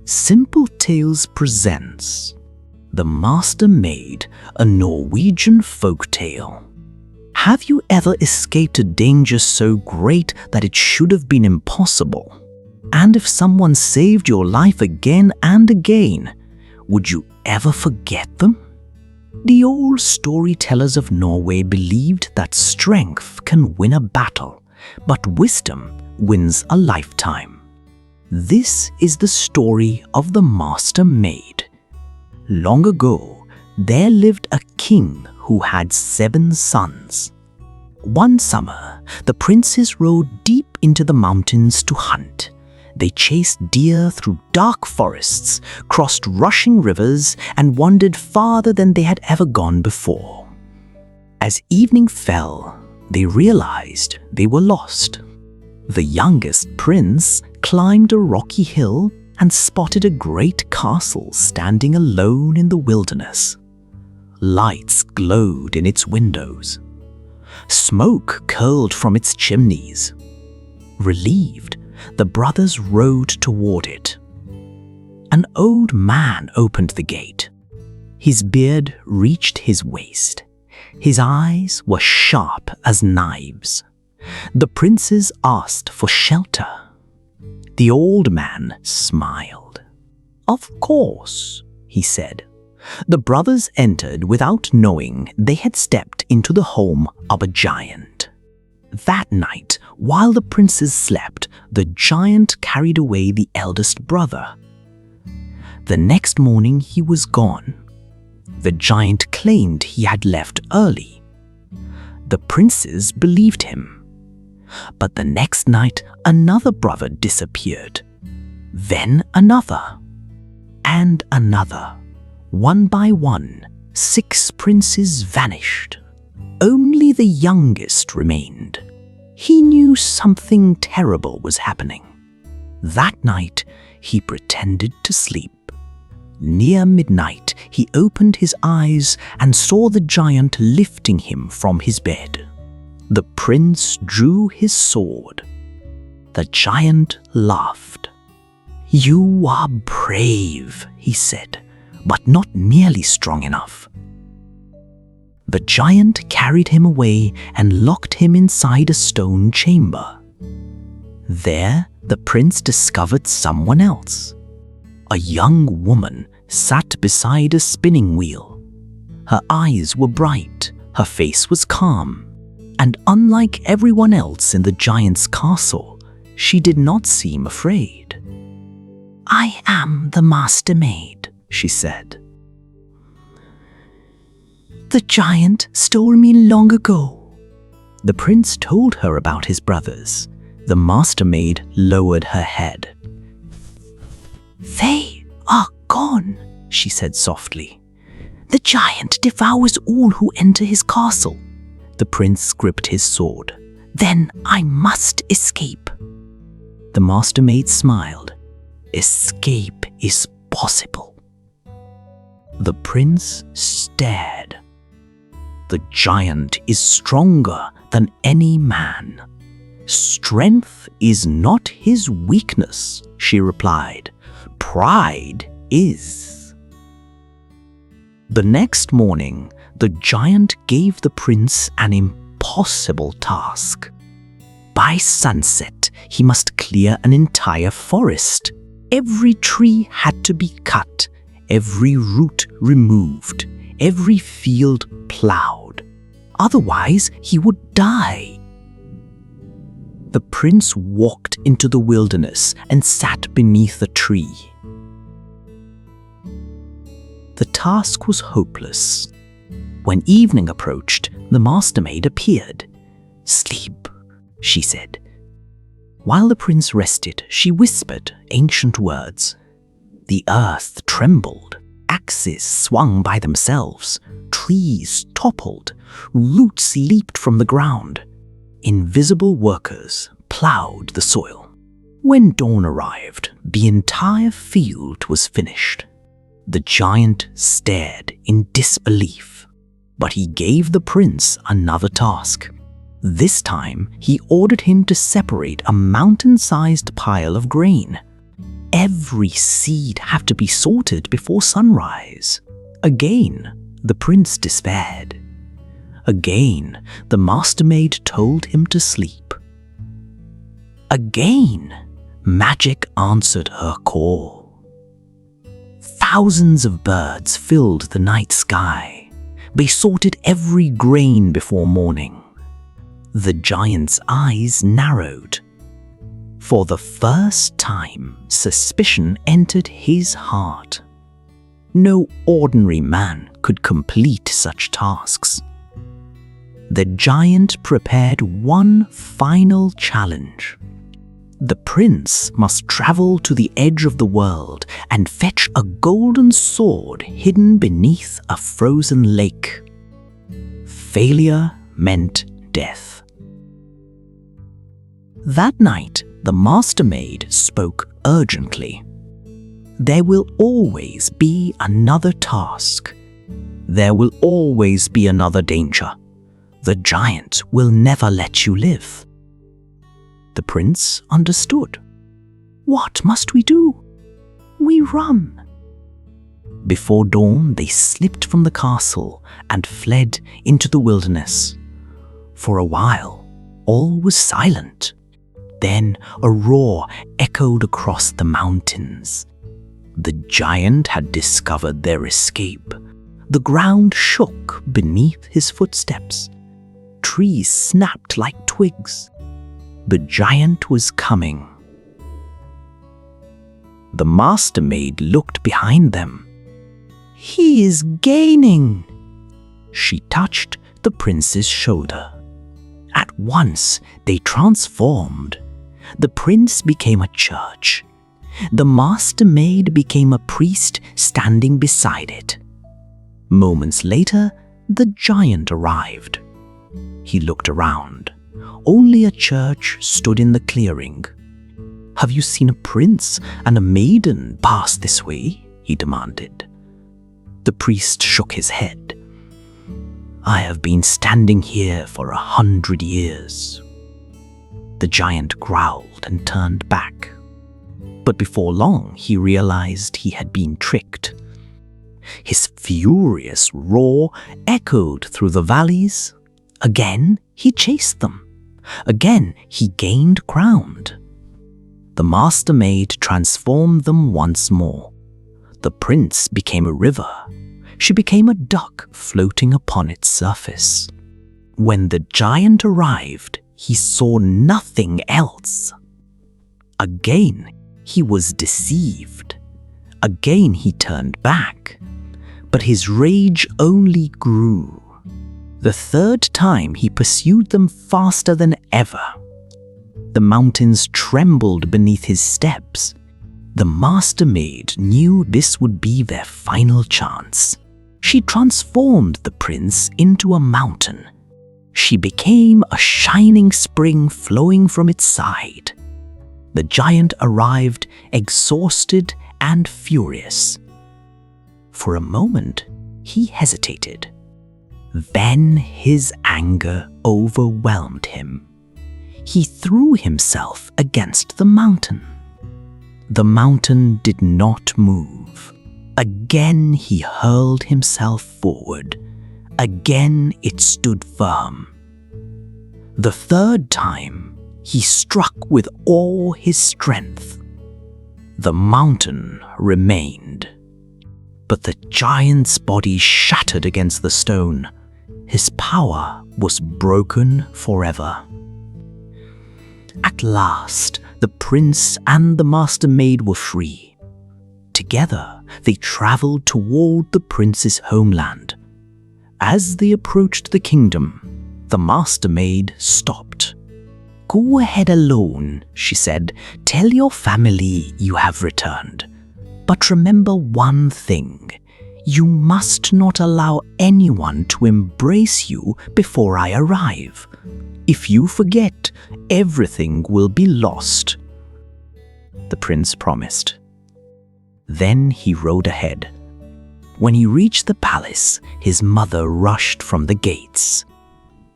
Simple Tales presents The Master Maid, a Norwegian folk tale. Have you ever escaped a danger so great that it should have been impossible? And if someone saved your life again and again, would you ever forget them? The old storytellers of Norway believed that strength can win a battle, but wisdom wins a lifetime. This is the story of the Master Maid. Long ago, there lived a king who had 7 sons. One summer, the princes rode deep into the mountains to hunt. They chased deer through dark forests, crossed rushing rivers, and wandered farther than they had ever gone before. As evening fell, they realized they were lost. The youngest prince climbed a rocky hill and spotted a great castle standing alone in the wilderness. Lights glowed in its windows. Smoke curled from its chimneys. Relieved, the brothers rode toward it. An old man opened the gate. His beard reached his waist. His eyes were sharp as knives. The princes asked for shelter. The old man smiled. "Of course," he said. The brothers entered without knowing they had stepped into the home of a giant. That night, while the princes slept, the giant carried away the eldest brother. The next morning he was gone. The giant claimed he had left early. The princes believed him. But the next night, another brother disappeared. Then another. And another. One by one, 6 princes vanished. Only the youngest remained. He knew something terrible was happening. That night, he pretended to sleep. Near midnight, he opened his eyes and saw the giant lifting him from his bed. The prince drew his sword. The giant laughed. "You are brave," he said, "but not nearly strong enough." The giant carried him away and locked him inside a stone chamber. There, the prince discovered someone else. A young woman sat beside a spinning wheel. Her eyes were bright, her face was calm. And unlike everyone else in the giant's castle, she did not seem afraid. "I am the Master Maid," she said. "The giant stole me long ago." The prince told her about his brothers. The Master Maid lowered her head. "They are gone," she said softly. "The giant devours all who enter his castle." The prince gripped his sword. "Then I must escape." The Master Maid smiled. "Escape is possible." The prince stared. "The giant is stronger than any man." "Strength is not his weakness," she replied. "Pride is." The next morning, the giant gave the prince an impossible task. By sunset, he must clear an entire forest. Every tree had to be cut, every root removed, every field plowed. Otherwise, he would die. The prince walked into the wilderness and sat beneath a tree. The task was hopeless. When evening approached, the Master Maid appeared. "Sleep," she said. While the prince rested, she whispered ancient words. The earth trembled. Axes swung by themselves. Trees toppled. Roots leaped from the ground. Invisible workers plowed the soil. When dawn arrived, the entire field was finished. The giant stared in disbelief. But he gave the prince another task. This time, he ordered him to separate a mountain-sized pile of grain. every seed have to be sorted before sunrise. Again, the prince despaired. Again, the Master Maid told him to sleep. Again, magic answered her call. Thousands of birds filled the night sky. They sorted every grain before morning. The giant's eyes narrowed. For the first time, suspicion entered his heart. No ordinary man could complete such tasks. The giant prepared one final challenge. The prince must travel to the edge of the world and fetch a golden sword hidden beneath a frozen lake. Failure meant death. That night, the Master Maid spoke urgently. There will always be another task. There will always be another danger. The giant will never let you live. The prince understood. What must we do? We run. Before dawn, they slipped from the castle and fled into the wilderness. For a while, all was silent. Then a roar echoed across the mountains. The giant had discovered their escape. The ground shook beneath his footsteps. Trees snapped like twigs. The giant was coming. The Master Maid looked behind them. He is gaining. She touched the prince's shoulder. At once, they transformed. The prince became a church. The Master Maid became a priest standing beside it. Moments later, the giant arrived. He looked around. Only a church stood in the clearing. Have you seen a prince and a maiden pass this way? He demanded. The priest shook his head. I have been standing here for 100 years. The giant growled and turned back. But before long, he realized he had been tricked. His furious roar echoed through the valleys. Again, he chased them. Again, he gained ground. The Master Maid transformed them once more. The prince became a river. She became a duck floating upon its surface. When the giant arrived, he saw nothing else. Again, he was deceived. Again, he turned back. But his rage only grew. The third time, he pursued them faster than ever. The mountains trembled beneath his steps. The Master Maid knew this would be their final chance. She transformed the prince into a mountain. She became a shining spring flowing from its side. The giant arrived, exhausted and furious. For a moment, he hesitated. Then his anger overwhelmed him. He threw himself against the mountain. The mountain did not move. Again he hurled himself forward. Again it stood firm. The third time, he struck with all his strength. The mountain remained. But the giant's body shattered against the stone. His power was broken forever. At last, the prince and the Master Maid were free. Together, they traveled toward the prince's homeland. As they approached the kingdom, the Master Maid stopped. Go ahead alone, she said. Tell your family you have returned. But remember one thing. You must not allow anyone to embrace you before I arrive. If you forget, everything will be lost. The prince promised. Then he rode ahead. When he reached the palace, his mother rushed from the gates.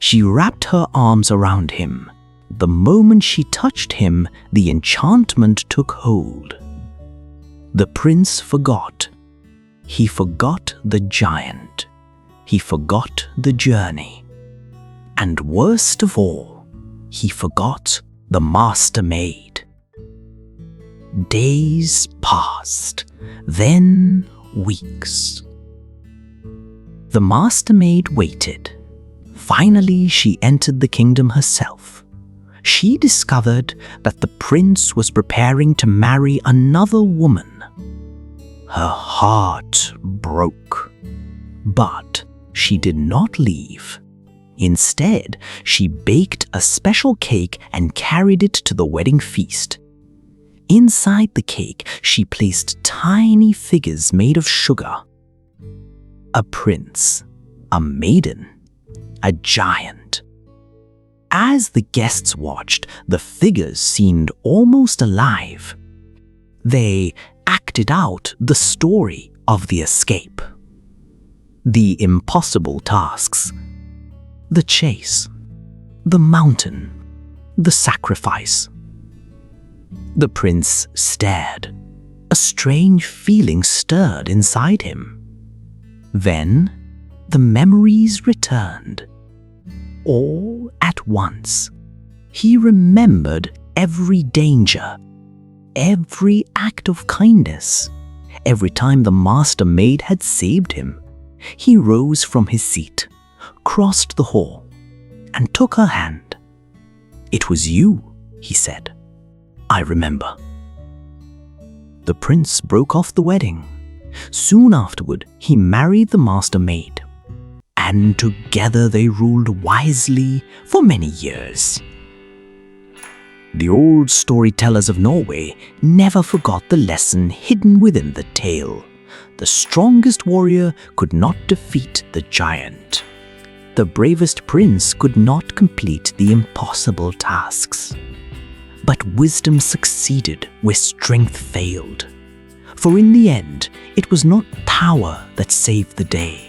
She wrapped her arms around him. The moment she touched him, the enchantment took hold. The prince forgot. He forgot the giant. He forgot the journey. And worst of all, he forgot the Master Maid. Days passed, then weeks. The Master Maid waited. Finally, she entered the kingdom herself. She discovered that the prince was preparing to marry another woman. Her heart broke. But she did not leave. Instead, she baked a special cake and carried it to the wedding feast. Inside the cake, she placed tiny figures made of sugar. A prince, a maiden, a giant. As the guests watched, the figures seemed almost alive. They acted out the story of the escape. The impossible tasks. The chase. The mountain. The sacrifice. The prince stared. A strange feeling stirred inside him. Then the memories returned. All at once, he remembered every danger, every act of kindness, every time the Master Maid had saved him. He rose from his seat, crossed the hall, and took her hand. "It was you," he said. "I remember." The prince broke off the wedding. Soon afterward, he married the Master Maid. And together they ruled wisely for many years. The old storytellers of Norway never forgot the lesson hidden within the tale. The strongest warrior could not defeat the giant. The bravest prince could not complete the impossible tasks. But wisdom succeeded where strength failed. For in the end, it was not power that saved the day.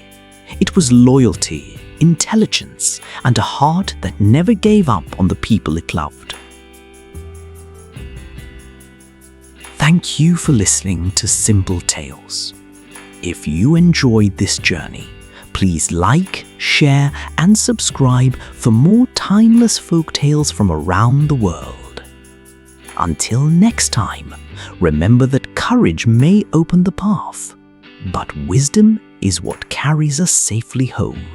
It was loyalty, intelligence, and a heart that never gave up on the people it loved. Thank you for listening to Simple Tales. If you enjoyed this journey, please like, share, and subscribe for more timeless folk tales from around the world. Until next time, remember that courage may open the path, but wisdom is what carries us safely home.